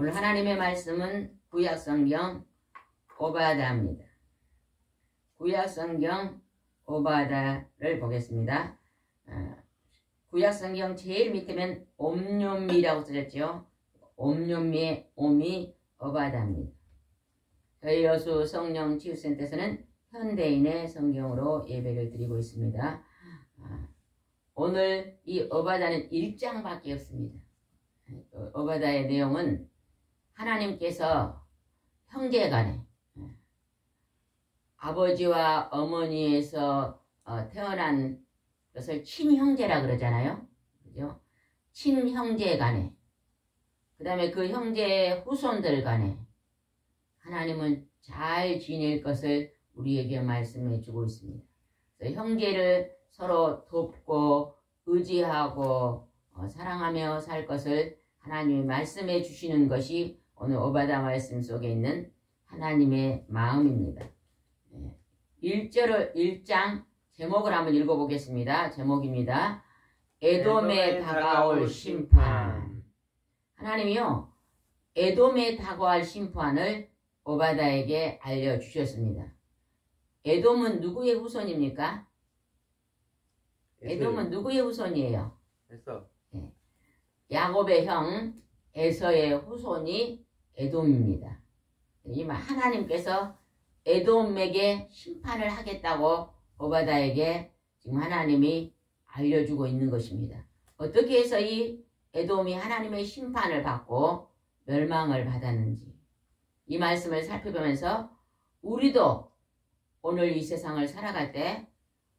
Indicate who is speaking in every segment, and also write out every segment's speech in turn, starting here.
Speaker 1: 오늘 하나님의 말씀은 구약성경 오바다입니다. 구약성경 오바다를 보겠습니다. 구약성경 제일 밑에면 옴뇸미라고 써졌죠. 옴뇸미의 옴이 오바다입니다. 저희 여수 성령 치유센터에서는 현대인의 성경으로 예배를 드리고 있습니다. 오늘 이 오바다는 1장밖에 없습니다. 오바다의 내용은 하나님께서 형제간에 아버지와 어머니에서 태어난 것을 친형제라 그러잖아요. 그죠? 친형제간에, 그 다음에 그 형제의 후손들 간에 하나님은 잘 지낼 것을 우리에게 말씀해 주고 있습니다. 그래서 형제를 서로 돕고 의지하고 사랑하며 살 것을 하나님이 말씀해 주시는 것이 오늘 오바다 말씀 속에 있는 하나님의 마음입니다. 1장 제목을 한번 읽어보겠습니다. 제목입니다. 에돔에 다가올 심판. 하나님이요, 에돔에 다가올 심판을 오바다에게 알려주셨습니다. 에돔은 누구의 후손입니까? 에돔은 누구의 후손이에요?
Speaker 2: 에서.
Speaker 1: 네. 야곱의 형 에서의 후손이 에돔입니다. 하나님께서 에돔에게 심판을 하겠다고 오바다에게 지금 하나님이 알려주고 있는 것입니다. 어떻게 해서 이 에돔이 하나님의 심판을 받고 멸망을 받았는지 이 말씀을 살펴보면서 우리도 오늘 이 세상을 살아갈 때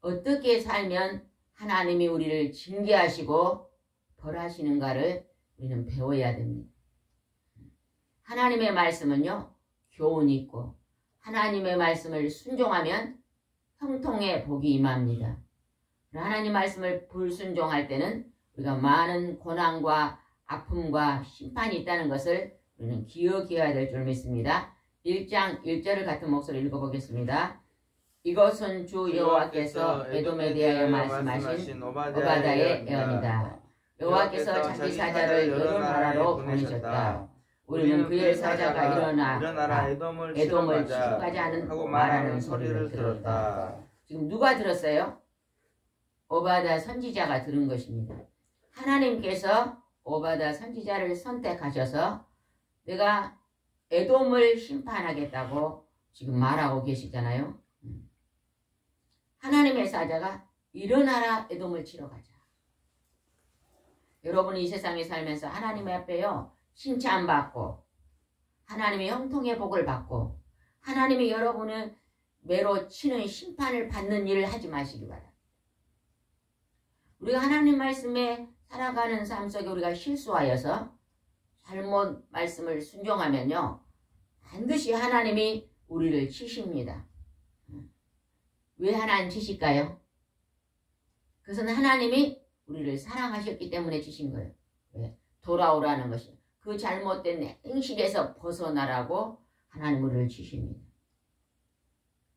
Speaker 1: 어떻게 살면 하나님이 우리를 징계하시고 벌하시는가를 우리는 배워야 됩니다. 하나님의 말씀은요, 교훈이 있고 하나님의 말씀을 순종하면 형통의 복이 임합니다. 하나님 말씀을 불순종할 때는 우리가 많은 고난과 아픔과 심판이 있다는 것을 우리는 기억해야 될 줄 믿습니다. 1장 1절을 같은 목소리로 읽어보겠습니다. 이것은 주 여호와께서 에돔에 대하여 말씀하신 오바다의 예언이다. 여호와께서 자기 사자를 여러 나라로 보내셨다. 우리는 그의 사자가 일어나 에돔을 치료하지 하고 말하는 소리를 들었다. 지금 누가 들었어요? 오바다 선지자가 들은 것입니다. 하나님께서 오바다 선지자를 선택하셔서 내가 에돔을 심판하겠다고 지금 말하고 계시잖아요. 하나님의 사자가 일어나라, 에돔을 치러 가자. 여러분이 이 세상에 살면서 하나님 앞에요, 칭찬받고 하나님의 형통의 복을 받고 하나님이 여러분을 매로 치는 심판을 받는 일을 하지 마시기 바랍니다. 우리가 하나님 말씀에 살아가는 삶 속에 우리가 실수하여서 잘못 말씀을 순종하면요, 반드시 하나님이 우리를 치십니다. 왜 하나님 치실까요? 그것은 하나님이 우리를 사랑하셨기 때문에 치신 거예요. 왜? 돌아오라는 것이. 그 잘못된 행실에서 벗어나라고 하나님 우리를 치십니다.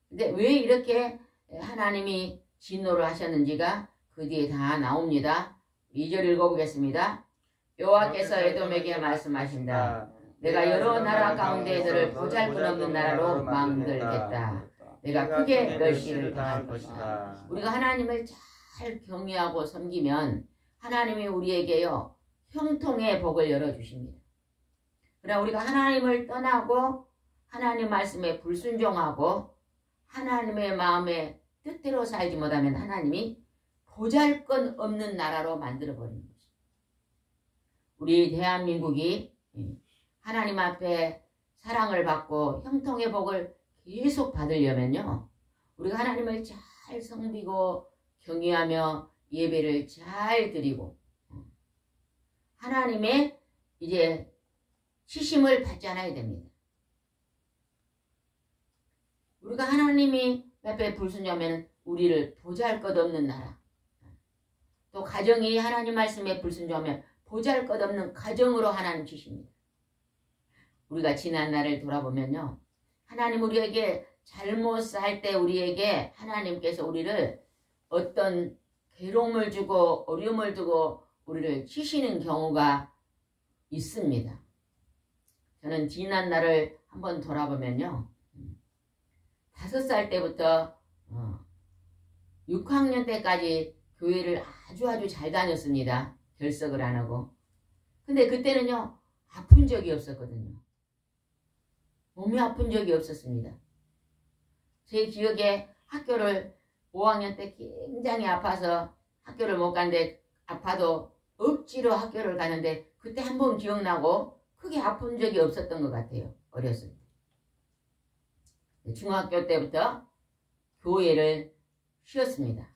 Speaker 1: 근데 왜 이렇게 하나님이 진노를 하셨는지가 그 뒤에 다 나옵니다. 2절 읽어보겠습니다. 여호와께서 에돔에게 말씀하신다. 내가 여러 나라 가운데 애들을 보잘것없는 나라로 만들겠다. 내가 크게 멸시를 당할 것이다. 우리가 하나님을 잘 경외하고 섬기면 하나님이 우리에게요, 형통의 복을 열어주십니다. 그러나 우리가 하나님을 떠나고 하나님 말씀에 불순종하고 하나님의 마음에 뜻대로 살지 못하면 하나님이 보잘것없는 나라로 만들어버리는 것입니다. 우리 대한민국이 하나님 앞에 사랑을 받고 형통의 복을 계속 받으려면요, 우리가 하나님을 잘 섬기고 경외하며 예배를 잘 드리고 하나님의 이제 치심을 받지 않아야 됩니다. 우리가 하나님이 앞에 불순종하면 우리를 보잘것없는 나라, 또 가정이 하나님 말씀에 불순종하면 보잘것없는 가정으로 하나님 주십니다. 우리가 지난 날을 돌아보면요, 하나님 우리에게 잘못 살 때 우리에게 하나님께서 우리를 어떤 괴로움을 주고 어려움을 두고 우리를 치시는 경우가 있습니다. 저는 지난 날을 한번 돌아보면요. 5살 때부터 6학년 때까지 교회를 아주 잘 다녔습니다. 결석을 안 하고. 근데 그때는요. 아픈 적이 없었거든요. 몸이 아픈 적이 없었습니다. 제 기억에 학교를 5학년 때 굉장히 아파서 학교를 못 갔는데 아파도 억지로 학교를 가는데 그때 한 번 기억나고 크게 아픈 적이 없었던 것 같아요. 어렸을 때. 중학교 때부터 교회를 쉬었습니다.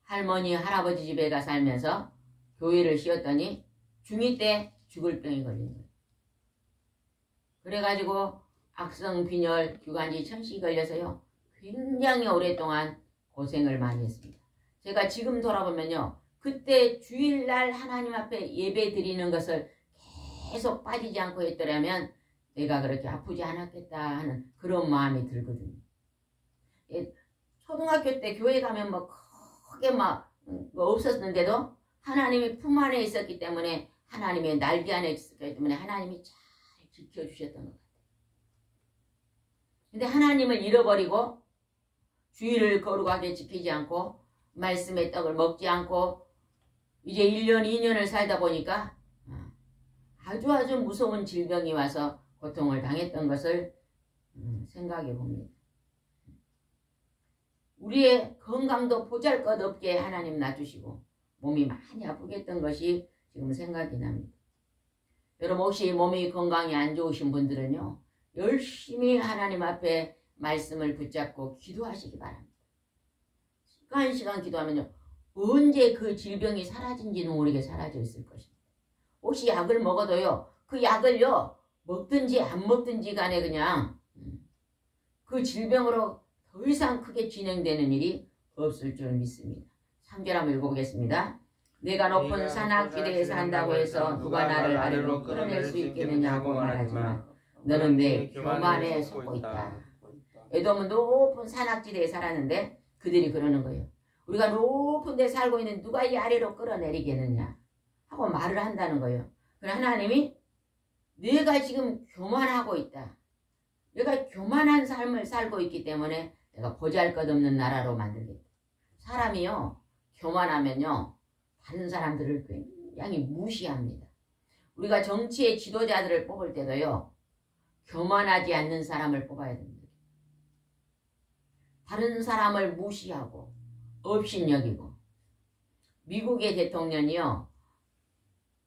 Speaker 1: 할머니 할아버지 집에 가 살면서 교회를 쉬었더니 중2 때 죽을 병이 걸린 거예요. 그래가지고 악성 빈혈 기관지 천식이 걸려서요. 굉장히 오랫동안 고생을 많이 했습니다. 제가 지금 돌아보면요. 그때 주일날 하나님 앞에 예배 드리는 것을 계속 빠지지 않고 했더라면 내가 그렇게 아프지 않았겠다 하는 그런 마음이 들거든요. 초등학교 때 교회 가면 뭐 크게 막 없었는데도 하나님이 품 안에 있었기 때문에 하나님의 날개 안에 있었기 때문에 하나님이 잘 지켜주셨던 것 같아요. 근데 하나님을 잃어버리고 주의를 거룩하게 지키지 않고 말씀의 떡을 먹지 않고 이제 1년 2년을 살다 보니까 아주 무서운 질병이 와서 고통을 당했던 것을 생각해 봅니다. 우리의 건강도 보잘것없게 하나님 놔주시고 몸이 많이 아프게 했던 것이 지금 생각이 납니다. 여러분 혹시 몸이 건강이 안 좋으신 분들은요. 열심히 하나님 앞에 말씀을 붙잡고 기도하시기 바랍니다. 시간 기도하면요. 언제 그 질병이 사라진지는 모르게 사라져 있을 것입니다. 혹시 약을 먹어도요. 그 약을요. 먹든지 안 먹든지 간에 그냥 그 질병으로 더 이상 크게 진행되는 일이 없을 줄 믿습니다. 3절 한번 읽어보겠습니다. 내가 높은 산악지대에서 한다고 해서 누가 나를 아래로 끌어낼 수 있겠느냐고 말하지만 너는 내 교만에 속고 있다. 에돔은 높은 산악지대에 살았는데 그들이 그러는 거예요. 우리가 높은 데 살고 있는 누가 이 아래로 끌어내리겠느냐 하고 말을 한다는 거예요. 그러나 하나님이 내가 지금 교만하고 있다. 내가 교만한 삶을 살고 있기 때문에 내가 보잘것없는 나라로 만들겠다. 사람이요. 교만하면요. 다른 사람들을 굉장히 무시합니다. 우리가 정치의 지도자들을 뽑을 때도요. 교만하지 않는 사람을 뽑아야 됩니다. 다른 사람을 무시하고 업신여기고 미국의 대통령이요.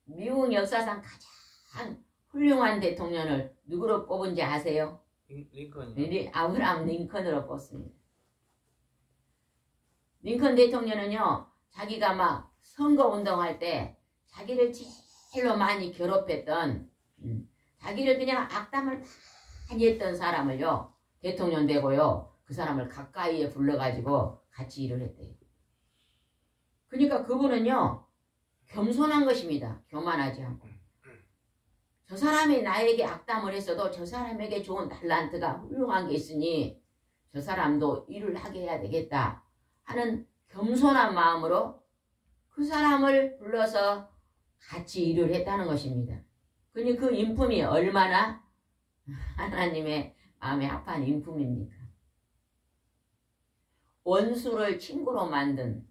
Speaker 1: 미국 역사상 가장 훌륭한 대통령을 누구로 뽑은지 아세요? 링컨이요. 아브라함 링컨으로 뽑습니다. 링컨 대통령은요. 자기가 막 선거운동할 때 자기를 제일로 많이 괴롭혔던 자기를 그냥 악담을 많이 했던 사람을요. 대통령 되고요. 그 사람을 가까이에 불러가지고 같이 일을 했대요. 그러니까 그분은요. 겸손한 것입니다. 교만하지 않고. 저 사람이 나에게 악담을 했어도 저 사람에게 좋은 달란트가 훌륭한 게 있으니 저 사람도 일을 하게 해야 되겠다 하는 겸손한 마음으로 그 사람을 불러서 같이 일을 했다는 것입니다. 그러니 그 인품이 얼마나 하나님의 마음에 합한 인품입니까? 원수를 친구로 만든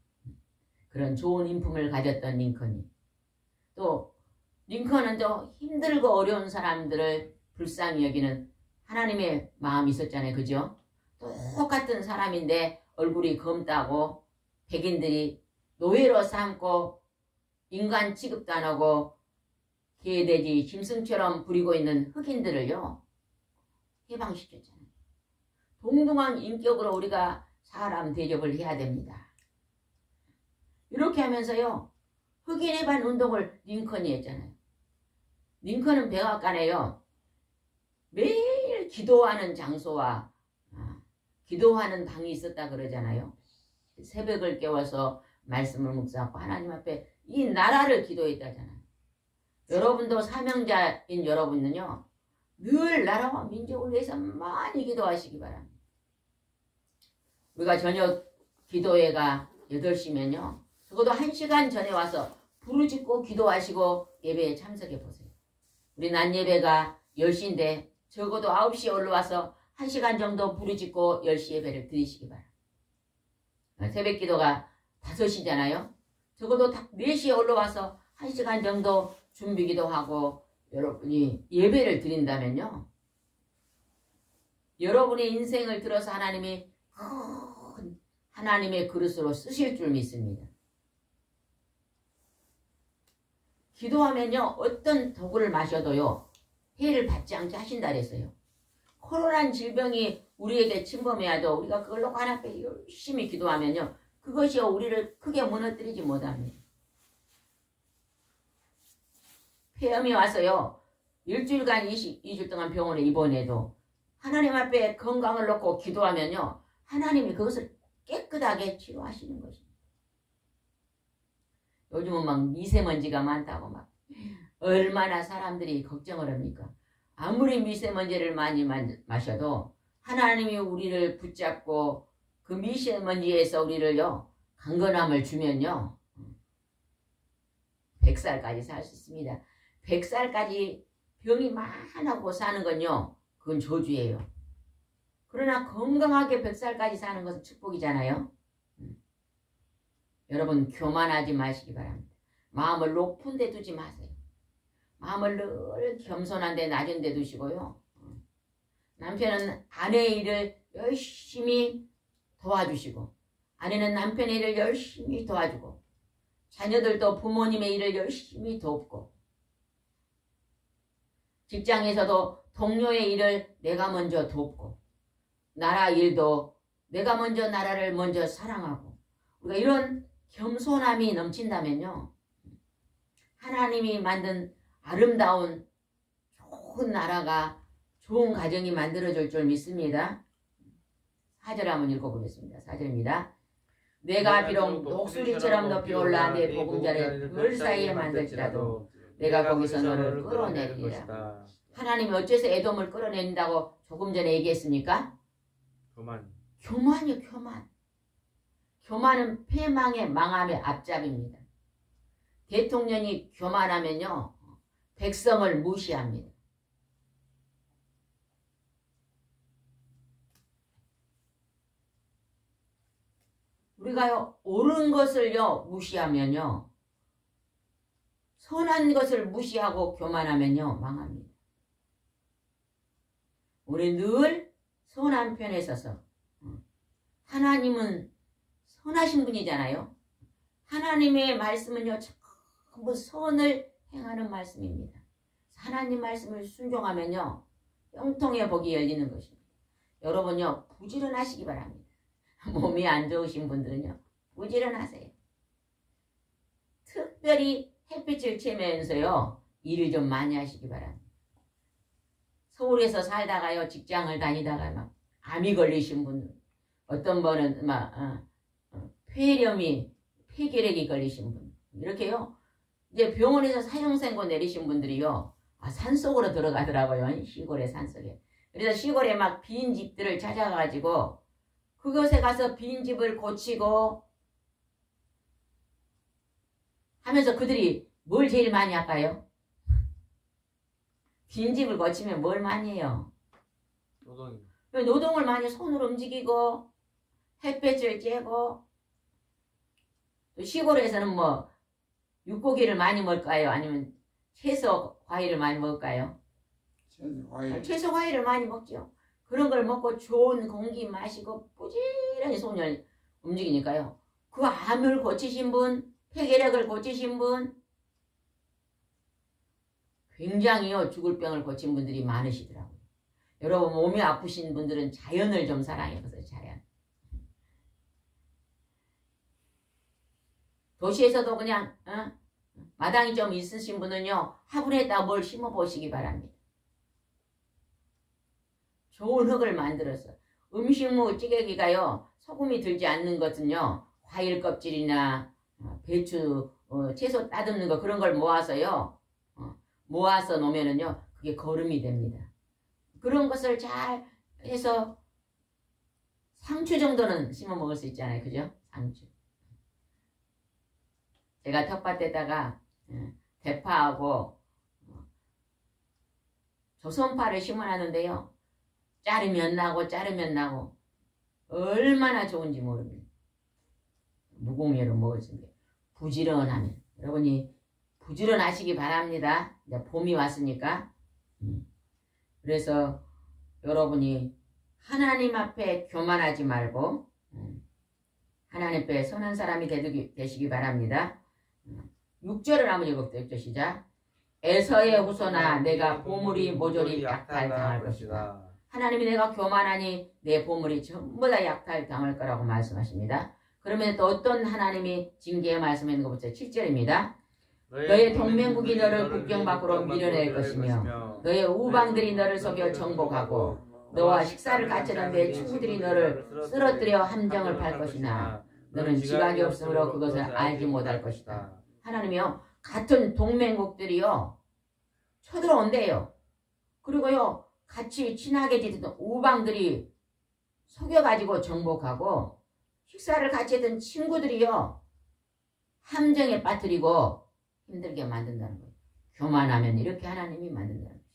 Speaker 1: 그런 좋은 인품을 가졌던 링컨이 또 링컨은 또 힘들고 어려운 사람들을 불쌍히 여기는 하나님의 마음이 있었잖아요. 그죠? 똑같은 사람인데 얼굴이 검다고 백인들이 노예로 삼고 인간 취급도 안 하고 개돼지 짐승처럼 부리고 있는 흑인들을요. 해방시켰잖아요. 동등한 인격으로 우리가 사람 대접을 해야 됩니다. 이렇게 하면서요. 흑인 해방 운동을 링컨이 했잖아요. 링컨은 백악관에요. 매일 기도하는 장소와 기도하는 방이 있었다 그러잖아요. 새벽을 깨워서 말씀을 묵상하고 하나님 앞에 이 나라를 기도했다잖아요. 여러분도 사명자인 여러분은요. 늘 나라와 민족을 위해서 많이 기도하시기 바랍니다. 우리가 저녁 기도회가 8시면요. 적어도 1시간 전에 와서 부르짖고 기도하시고 예배에 참석해 보세요. 우리 낮 예배가 10시인데 적어도 9시에 올라와서 1시간 정도 부르짖고 10시 예배를 드리시기 바랍니다. 새벽 기도가 5시잖아요. 적어도 4시에 올라와서 1시간 정도 준비기도 하고 여러분이 예배를 드린다면요. 여러분의 인생을 들어서 하나님이 큰 하나님의 그릇으로 쓰실 줄 믿습니다. 기도하면요. 어떤 도구를 마셔도요. 해를 받지 않게 하신다 그랬어요. 코로나 질병이 우리에게 침범해야도 우리가 그걸 놓고 하나님 앞에 열심히 기도하면요. 그것이 우리를 크게 무너뜨리지 못합니다. 폐암이 와서요. 일주일간 2주 동안 병원에 입원해도 하나님 앞에 건강을 놓고 기도하면요. 하나님이 그것을 깨끗하게 치료하시는 것입니다. 요즘은 막 미세먼지가 많다고 막 얼마나 사람들이 걱정을 합니까? 아무리 미세먼지를 많이 마셔도 하나님이 우리를 붙잡고 그 미세먼지에서 우리를요. 강건함을 주면요. 100살까지 살 수 있습니다. 100살까지 병이 많아고 사는 건요. 그건 저주예요. 그러나 건강하게 100살까지 사는 것은 축복이잖아요. 여러분 교만하지 마시기 바랍니다. 마음을 높은 데 두지 마세요. 마음을 늘 겸손한 데 낮은 데 두시고요. 남편은 아내의 일을 열심히 도와주시고 아내는 남편의 일을 열심히 도와주고 자녀들도 부모님의 일을 열심히 돕고 직장에서도 동료의 일을 내가 먼저 돕고 나라 일도 내가 먼저 나라를 먼저 사랑하고 우리가 이런 겸손함이 넘친다면요. 하나님이 만든 아름다운 좋은 나라가 좋은 가정이 만들어질 줄 믿습니다. 4절 한번 읽어보겠습니다. 4절입니다. 내가 비록 녹수리처럼 높이 올라 내 보금자를 별 사이에 만들지라도 내가 거기서 너를 끌어내리리라. 하나님이 어째서 에돔을 끌어내린다고 조금 전에 얘기했습니까? 교만이요. 교만. 교만은 패망의 망함의 앞잡입니다. 대통령이 교만하면요. 백성을 무시합니다. 우리가요. 옳은 것을요. 무시하면요. 선한 것을 무시하고 교만하면요. 망합니다. 우리 늘 선한 편에 서서 하나님은 선하신 분이잖아요. 하나님의 말씀은요. 전부 선을 행하는 말씀입니다. 하나님 말씀을 순종하면요. 형통의 복이 열리는 것입니다. 여러분요. 부지런하시기 바랍니다. 몸이 안 좋으신 분들은요. 부지런하세요. 특별히 햇빛을 쬐면서요. 일을 좀 많이 하시기 바랍니다. 서울에서 살다가요. 직장을 다니다가 막 암이 걸리신 분들 어떤 분은 막 폐결핵이 걸리신 분 이렇게요. 이제 병원에서 사형선고 내리신 분들이요. 산속으로 들어가더라고요. 시골의 산속에. 그래서 시골에 막 빈 집들을 찾아가지고 그곳에 가서 빈 집을 고치고 하면서 그들이 뭘 제일 많이 할까요? 빈 집을 고치면 뭘 많이 해요? 노동을 많이 손으로 움직이고 햇볕을 쬐고 또 시골에서는 뭐 육고기를 많이 먹을까요? 아니면 채소 과일을 많이 먹을까요? 채소 과일을 많이 먹죠. 그런 걸 먹고 좋은 공기 마시고 부지런히 손을 움직이니까요. 그 암을 고치신 분, 폐결핵을 고치신 분 굉장히요. 죽을 병을 고친 분들이 많으시더라고요. 여러분 몸이 아프신 분들은 자연을 좀 사랑해보세요. 자연. 도시에서도 그냥 마당이 좀 있으신 분은요. 화분에다 뭘 심어보시기 바랍니다. 좋은 흙을 만들어서 음식물 찌개기가요. 소금이 들지 않는 것은요. 과일 껍질이나 배추, 채소 따듬는 거 그런 걸 모아서요. 모아서 놓으면은요. 그게 거름이 됩니다. 그런 것을 잘 해서 상추 정도는 심어 먹을 수 있잖아요. 그죠? 상추. 제가 텃밭에다가 대파하고 조선파를 심어놨는데요. 자르면 나고 자르면 나고 얼마나 좋은지 모릅니다. 무공예로 먹었습니다. 부지런하면 여러분이 부지런하시기 바랍니다. 이제 봄이 왔으니까. 그래서 여러분이 하나님 앞에 교만하지 말고 하나님 앞에 선한 사람이 되시기 바랍니다. 6절을 한번 읽어볼게요. 6절 시작. 에서의 후손아 내가 보물이 모조리 약탈당할 것이다. 하나님이 내가 교만하니 내 보물이 전부 다 약탈당할 거라고 말씀하십니다. 그러면 또 어떤 하나님이 징계의 말씀에 있는 거 보세요. 7절입니다. 너의 동맹국이 너를 국경 밖으로 밀어낼 것이며 너의 우방들이 너를 속여 정복하고 너와 식사를 같이하는 내 친구들이 너를 쓰러뜨려 함정을 팔 것이나 너는 지각이 없으므로 그것을 알지 못할 것이다. 하나님이요 같은 동맹국들이요 쳐들어온대요. 그리고요 같이 친하게 지내던 우방들이 속여가지고 정복하고 식사를 같이 했던 친구들이요 함정에 빠뜨리고 힘들게 만든다는 거예요. 교만하면 이렇게 하나님이 만든다는 거예요.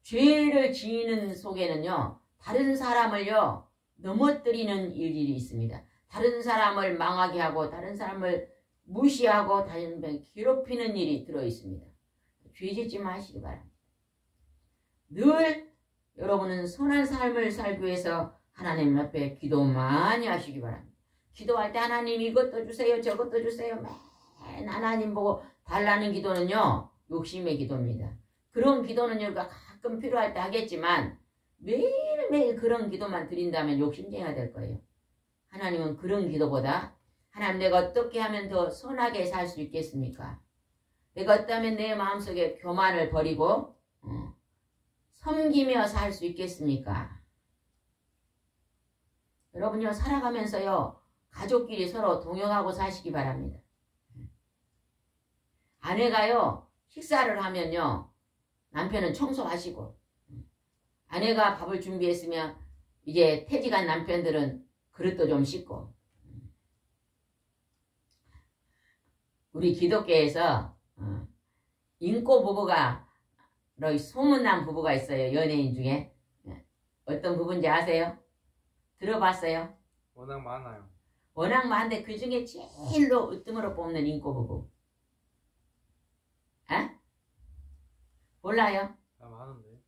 Speaker 1: 죄를 지는 속에는요 다른 사람을요 넘어뜨리는 일들이 있습니다. 다른 사람을 망하게 하고 다른 사람을 무시하고 다른 사람을 괴롭히는 일이 들어있습니다. 죄짓지 마시기 바랍니다. 늘 여러분은 선한 삶을 살기 위해서 하나님 앞에 기도 많이 하시기 바랍니다. 기도할 때 하나님 이것도 주세요 저것도 주세요 맨 하나님 보고 달라는 기도는요 욕심의 기도입니다. 그런 기도는 가끔 필요할 때 하겠지만 매일매일 그런 기도만 드린다면 욕심쟁이가 될 거예요. 하나님은 그런 기도보다 하나님 내가 어떻게 하면 더 선하게 살 수 있겠습니까? 내가 어떻게 하면 내 마음속에 교만을 버리고 섬기며 살 수 있겠습니까? 여러분요 살아가면서요 가족끼리 서로 동역하고 사시기 바랍니다. 아내가요 식사를 하면요 남편은 청소하시고 아내가 밥을 준비했으면 이제 퇴직한 남편들은 그릇도 좀 씻고 우리 기독교에서 인고 부부가 소문난 부부가 있어요. 연예인 중에. 어떤 부부인지 아세요? 들어봤어요?
Speaker 2: 워낙 많아요.
Speaker 1: 워낙 많은데 그 중에 제일로 으뜸으로 뽑는 인고 부부. 몰라요?
Speaker 2: 다 많은데.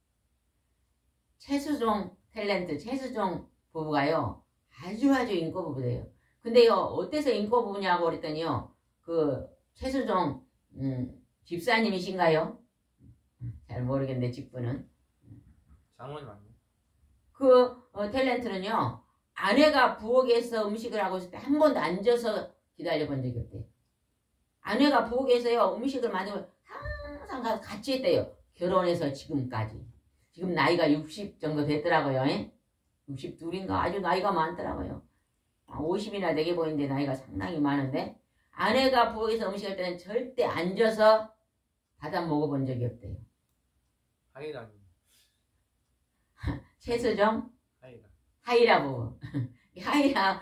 Speaker 1: 최수종 탤런트 최수종 부부가요. 아주 인고 부부래요. 근데요. 어때서 인고 부부냐고 그랬더니요. 그 최수종 집사님이신가요? 잘 모르겠는데 직분은.
Speaker 2: 장모님 아니에요?
Speaker 1: 그 탤런트는요. 아내가 부엌에서 음식을 하고 있을 때 한 번도 앉아서 기다려 본 적이 없대요. 아내가 부엌에서요. 음식을 만들면 항상 가서 같이 했대요. 결혼해서 지금까지. 지금 나이가 60 정도 됐더라고요. 62인가 아주 나이가 많더라고요. 50이나 되게 보이는데 나이가 상당히 많은데 아내가 부엌에서 음식할 때는 절대 앉아서 받아 먹어본 적이 없대요.
Speaker 2: 하이라 아니에요?
Speaker 1: 최수정? 하이라 부부. 하이라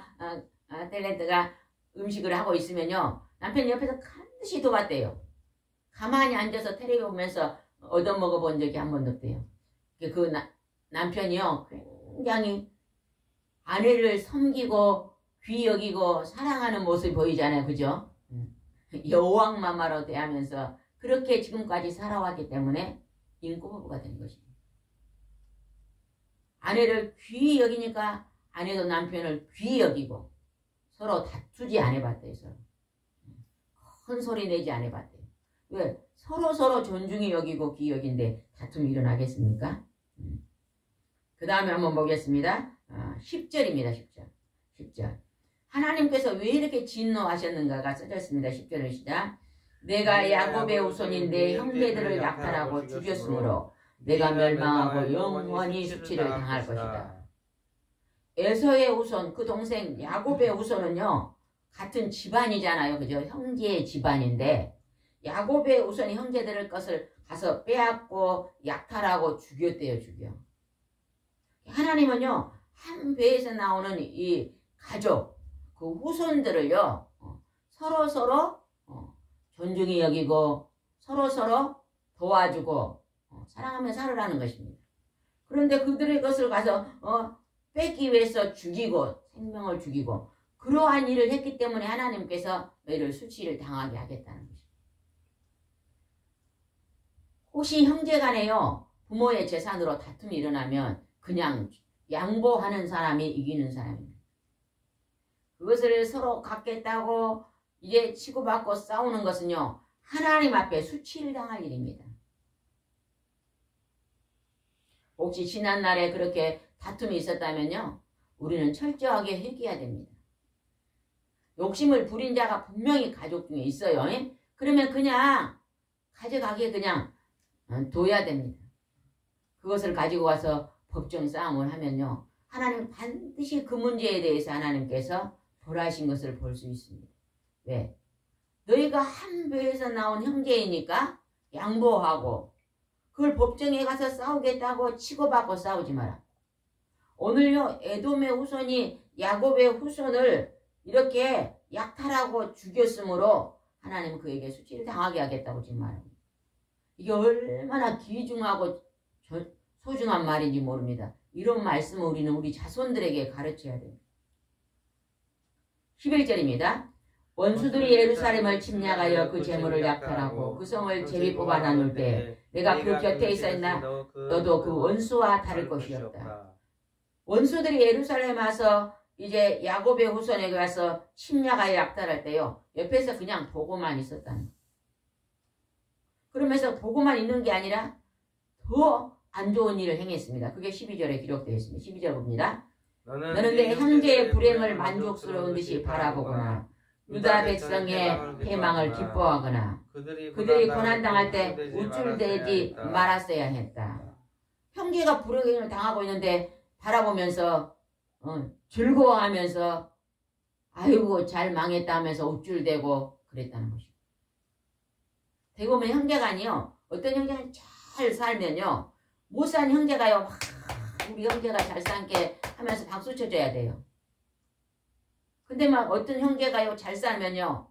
Speaker 1: 탤런트가 음식을 하고 있으면요. 남편이 옆에서 반드시 도왔대요. 가만히 앉아서 텔레비 보면서 얻어먹어 본 적이 한 번도 없대요. 그 남편이요. 굉장히 아내를 섬기고 귀 여기고 사랑하는 모습이 보이잖아요. 그죠? 여왕마마로 대하면서 그렇게 지금까지 살아왔기 때문에 인고부부가 된 것입니다. 아내를 귀히 여기니까 아내도 남편을 귀히 여기고 서로 다투지 안 해봤대요. 서로. 큰 소리 내지 안 해봤대요. 왜? 서로 존중히 여기고 귀히 여긴데 다툼이 일어나겠습니까? 그 다음에 한번 보겠습니다. 10절입니다. 10절. 하나님께서 왜 이렇게 진노하셨는가가 써져 있습니다. 10절을 시작. 내가 야곱의 후손인데 형제들을 약탈하고 죽였으므로 내가 멸망하고 영원히 수치를 당할 것이다. 에서의 후손, 그 동생 야곱의 후손은요. 같은 집안이잖아요. 그죠? 형제의 집안인데 야곱의 후손이 형제들의 것을 가서 빼앗고 약탈하고 죽였대요. 죽여. 하나님은요. 한 배에서 나오는 이 가족, 그 후손들을요. 서로 존중히 여기고 서로 도와주고 사랑하며 살으라는 것입니다. 그런데 그들의 것을 가서 뺏기 위해서 죽이고 생명을 죽이고 그러한 일을 했기 때문에 하나님께서 너희를 수치를 당하게 하겠다는 것입니다. 혹시 형제간에요 부모의 재산으로 다툼이 일어나면 그냥 양보하는 사람이 이기는 사람입니다. 그것을 서로 갖겠다고 이제 치고받고 싸우는 것은요 하나님 앞에 수치를 당할 일입니다. 혹시 지난날에 그렇게 다툼이 있었다면요 우리는 철저하게 회개해야 됩니다. 욕심을 부린 자가 분명히 가족 중에 있어요. 그러면 그냥 가져가게 그냥 둬야 됩니다. 그것을 가지고 와서 법정 싸움을 하면요 하나님 반드시 그 문제에 대해서 하나님께서 벌하신 것을 볼 수 있습니다. 왜? 너희가 한 배에서 나온 형제이니까 양보하고 그걸 법정에 가서 싸우겠다고 치고받고 싸우지 마라. 오늘요 에돔의 후손이 야곱의 후손을 이렇게 약탈하고 죽였으므로 하나님은 그에게 수치를 당하게 하겠다고 지금 말합니다. 이게 얼마나 귀중하고 소중한 말인지 모릅니다. 이런 말씀을 우리는 우리 자손들에게 가르쳐야 됩니다. 11절입니다. 원수들이 예루살렘을 침략하여 그 재물을 약탈하고 그 성을 제비 뽑아 나눌 때 내가 그 곁에 있었나 너도 그 원수와 다를 것이었다. 원수들이 예루살렘 와서 이제 야곱의 후손에게 가서 침략하여 약탈할 때요 옆에서 그냥 보고만 있었다는 거예요. 그러면서 보고만 있는 게 아니라 더 안 좋은 일을 행했습니다. 그게 12절에 기록되어 있습니다. 12절 봅니다. 너는 내 형제의 불행을 만족스러운 듯이 바라보거나 유다 백성의 패망을 기뻐하거나 그들이 고난당할 때 우쭐대지 말았어야 했다. 형제가 불행을 당하고 있는데 바라보면서 즐거워하면서 아이고 잘 망했다 하면서 우쭐대고 그랬다는 것입니다. 대부분 형제간이요 어떤 형제는 잘 살면요 못 산 형제가요 우리 형제가 잘 산게 하면서 박수 쳐줘야 돼요. 근데 막 어떤 형제가요 잘 살면요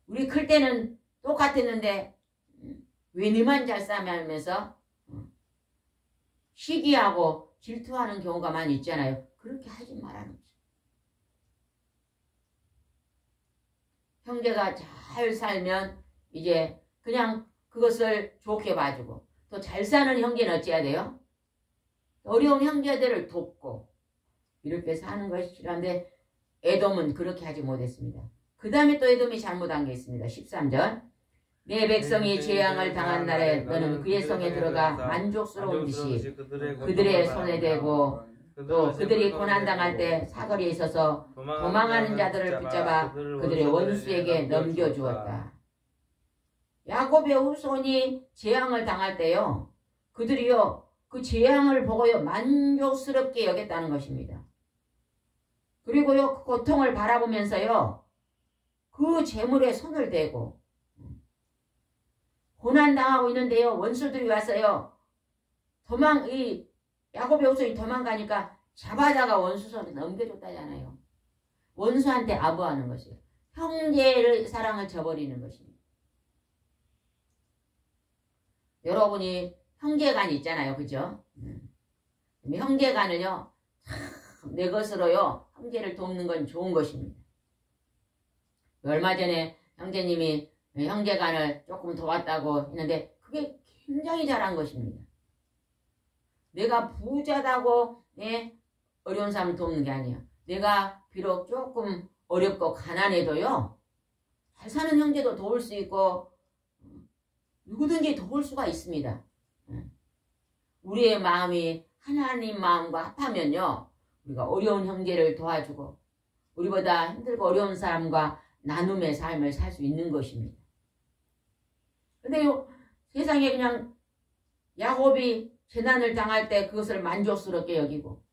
Speaker 1: 우리 클 때는 똑같았는데 왜 니만 잘 살면서 시기하고 질투하는 경우가 많이 있잖아요. 그렇게 하지 말라는 거죠. 형제가 잘 살면 이제 그냥 그것을 좋게 봐주고 또 잘 사는 형제는 어찌해야 돼요? 어려운 형제들을 돕고 이렇게 사는 것이 필요한데 에돔은 그렇게 하지 못했습니다. 그 다음에 또 에돔이 잘못한 게 있습니다. 13절 내 백성이 재앙을 당한 날에 너는 그의 성에 들어가 만족스러운 듯이 그들의 손에 대고 또 그들이 고난당할 때 사거리에 있어서 도망하는 자들을 붙잡아 그들의 원수에게 넘겨주었다. 야곱의 후손이 재앙을 당할 때요 그들이요 그 재앙을 보고요 만족스럽게 여겼다는 것입니다. 그리고요 그 고통을 바라보면서요 그 재물에 손을 대고 고난당하고 있는데요 원수들이 와서요 이 야곱의 후손이 도망가니까 잡아다가 원수 손에 넘겨줬다잖아요. 원수한테 아부하는 것이에요. 형제의 사랑을 저버리는 것입니다. 여러분이 형제간이 있잖아요. 그죠? 형제간을요 내 것으로요 형제를 돕는 건 좋은 것입니다. 얼마 전에 형제님이 형제간을 조금 도왔다고 했는데 그게 굉장히 잘한 것입니다. 내가 부자다고 어려운 사람을 돕는 게 아니에요. 내가 비록 조금 어렵고 가난해도요 잘 사는 형제도 도울 수 있고 누구든지 도울 수가 있습니다. 우리의 마음이 하나님 마음과 합하면요 우리가 어려운 형제를 도와주고 우리보다 힘들고 어려운 사람과 나눔의 삶을 살 수 있는 것입니다. 근데 세상에 그냥 야곱이 재난을 당할 때 그것을 만족스럽게 여기고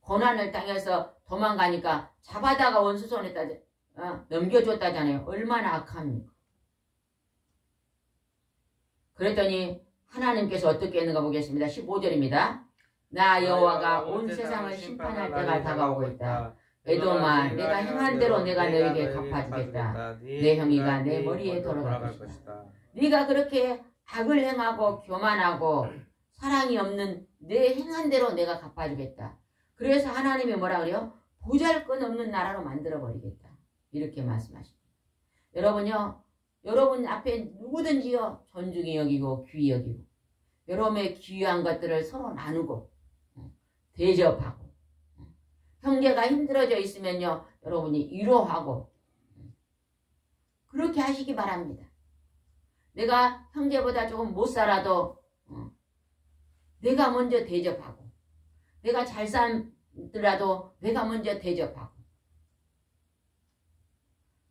Speaker 1: 고난을 당해서 도망가니까 잡아다가 원수 손에다 넘겨줬다잖아요. 얼마나 악합니까? 그랬더니 하나님께서 어떻게 했는가 보겠습니다. 15절입니다. 나 여호와가 온 세상을 심판할 때가 다가오고 있다. 에돔아 내가 행한 대로 내가 너에게 갚아주겠다. 내 형이가 내 머리에 돌아갈 것이다. 네가 그렇게 악을 행하고 교만하고 사랑이 없는 내 행한 대로 내가 갚아주겠다. 그래서 하나님이 뭐라 그래요? 보잘것없는 나라로 만들어버리겠다. 이렇게 말씀하십니다. 여러분요. 여러분 앞에 누구든지요. 존중히 여기고 귀히 여기고 여러분의 귀한 것들을 서로 나누고 대접하고 형제가 힘들어져 있으면요. 여러분이 위로하고 그렇게 하시기 바랍니다. 내가 형제보다 조금 못 살아도 내가 먼저 대접하고 내가 잘 살더라도 내가 먼저 대접하고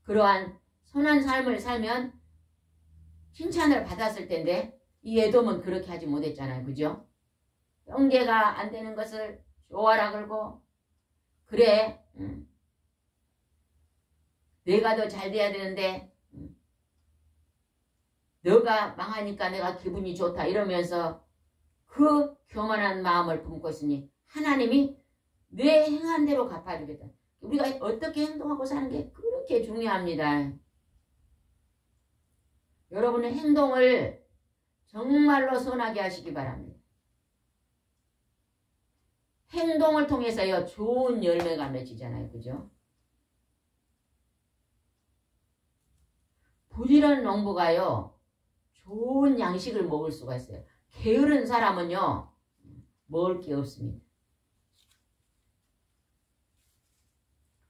Speaker 1: 그러한 선한 삶을 살면 칭찬을 받았을 텐데 이 에돔은 그렇게 하지 못했잖아요. 그죠? 형제가 안 되는 것을 좋아라 그러고 그래 내가 더 잘 돼야 되는데 너가 망하니까 내가 기분이 좋다 이러면서 그 교만한 마음을 품고 있으니 하나님이 내 행한 대로 갚아주겠다. 우리가 어떻게 행동하고 사는 게 그렇게 중요합니다. 여러분의 행동을 정말로 선하게 하시기 바랍니다. 행동을 통해서요 좋은 열매가 맺히잖아요. 그죠? 부지런한 농부가요 좋은 양식을 먹을 수가 있어요. 게으른 사람은요 먹을 게 없습니다.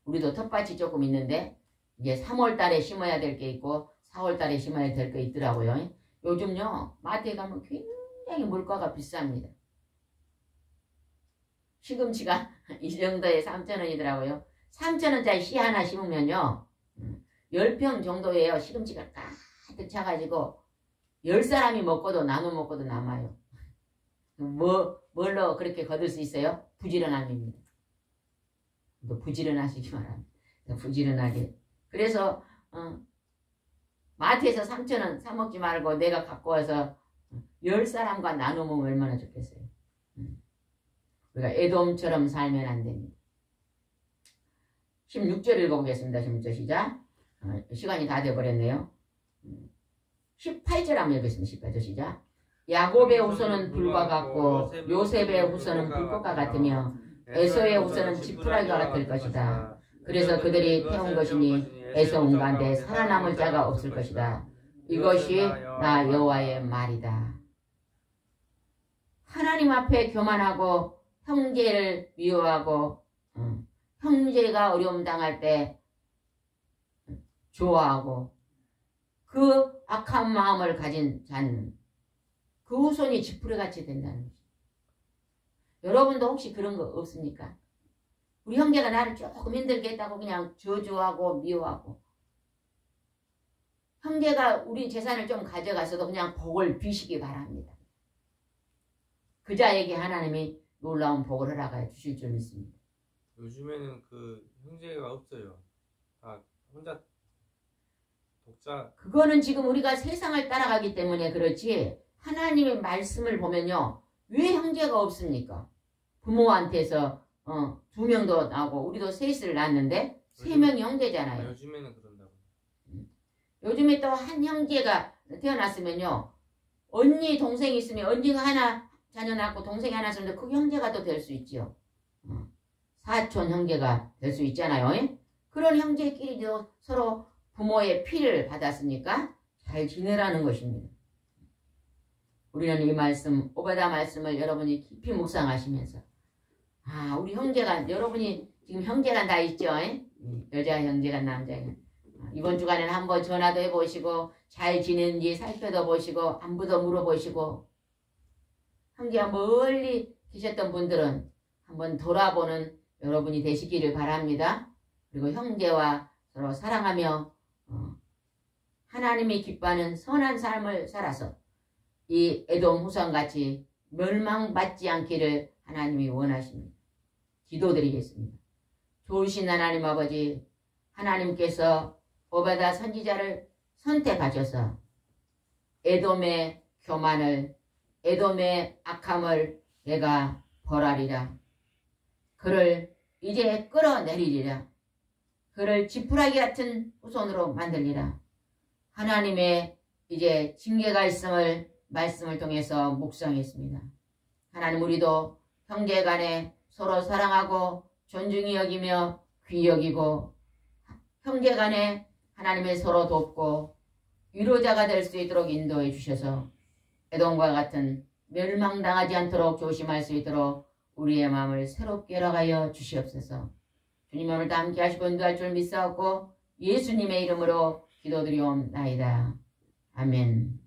Speaker 1: 우리도 텃밭이 조금 있는데 이제 3월 달에 심어야 될 게 있고 4월 달에 심어야 될 게 있더라고요. 요즘요 마트에 가면 굉장히 물가가 비쌉니다. 시금치가 이 정도에 3,000원이더라고요. 3,000원짜리 씨 하나 심으면요 10평 정도예요. 시금치가 가득 차가지고 10사람이 먹고도 나눠 먹고도 남아요. 뭘로 그렇게 거둘 수 있어요? 부지런함입니다. 부지런하시기 바랍니다. 부지런하게. 그래서 마트에서 3,000원 사 먹지 말고 내가 갖고 와서 10사람과 나눠 먹으면 얼마나 좋겠어요. 우리가 에돔처럼 살면 안 됩니다. 16절 읽어보겠습니다. 16절 시작. 시간이 다 돼버렸네요. 18절 한번 읽겠습니다. 18절 시작. 야곱의 후손은 불과 같고 요셉의 후손은 불꽃과 같으며 에서의 후손은 지푸라기와 같을 것이다. 그래서 그들이 태운 것이니 에서 온 가운데 살아남을 자가 없을 것이다. 이것이 나 여호와의 말이다. 하나님 앞에 교만하고 형제를 미워하고 형제가 어려움 당할 때 좋아하고 그 악한 마음을 가진 자는 그 후손이 지푸라기같이 된다는 거죠. 여러분도 혹시 그런 거 없습니까? 우리 형제가 나를 조금 힘들게 했다고 그냥 저주하고 미워하고 형제가 우리 재산을 좀 가져가서도 그냥 복을 비시기 바랍니다. 그 자에게 하나님이 놀라운 복을 허락하여 주실 줄 믿습니다.
Speaker 2: 요즘에는 그 형제가 없어요. 다 혼자 독자.
Speaker 1: 그거는 지금 우리가 세상을 따라가기 때문에 그렇지 하나님의 말씀을 보면요. 왜 형제가 없습니까? 부모한테서 2명도 나오고 우리도 셋을 낳았는데 3명이 형제잖아요.
Speaker 2: 요즘에는 그런다고.
Speaker 1: 요즘에 또 한 형제가 태어났으면요. 언니 동생이 있으면 언니가 하나 자녀 낳고 동생이 하나 있으면 그 형제가 또 될 수 있죠. 사촌 형제가 될 수 있잖아요. 그런 형제끼리도 서로 부모의 피를 받았으니까 잘 지내라는 것입니다. 우리는 이 말씀, 오바다 말씀을 여러분이 깊이 묵상하시면서 우리 형제가 여러분이 지금 형제가 다 있죠. 여자 형제가 남자 형제가. 이번 주간에는 한번 전화도 해보시고 잘 지내는지 살펴도 보시고 안부도 물어보시고 형제가 멀리 계셨던 분들은 한번 돌아보는 여러분이 되시기를 바랍니다. 그리고 형제와 서로 사랑하며 하나님이 기뻐하는 선한 삶을 살아서 이 에돔 후손같이 멸망받지 않기를 하나님이 원하십니다. 기도드리겠습니다. 좋으신 하나님 아버지, 하나님께서 오바다 선지자를 선택하셔서 에돔의 교만을, 에돔의 악함을 내가 벌하리라. 그를 이제 끌어내리리라. 그를 지푸라기 같은 후손으로 만들리라. 하나님의 이제 징계가 있음을 말씀을 통해서 묵상했습니다. 하나님, 우리도 형제 간에 서로 사랑하고 존중히 여기며 귀히 여기고 형제 간에 하나님의 서로 돕고 위로자가 될 수 있도록 인도해 주셔서 에돔과 같은 멸망당하지 않도록 조심할 수 있도록 우리의 마음을 새롭게 열어가여 주시옵소서. 주님, 오늘도 함께 하시고 인도할 줄 믿사옵고 예수님의 이름으로 기도드리옵나이다. 아멘.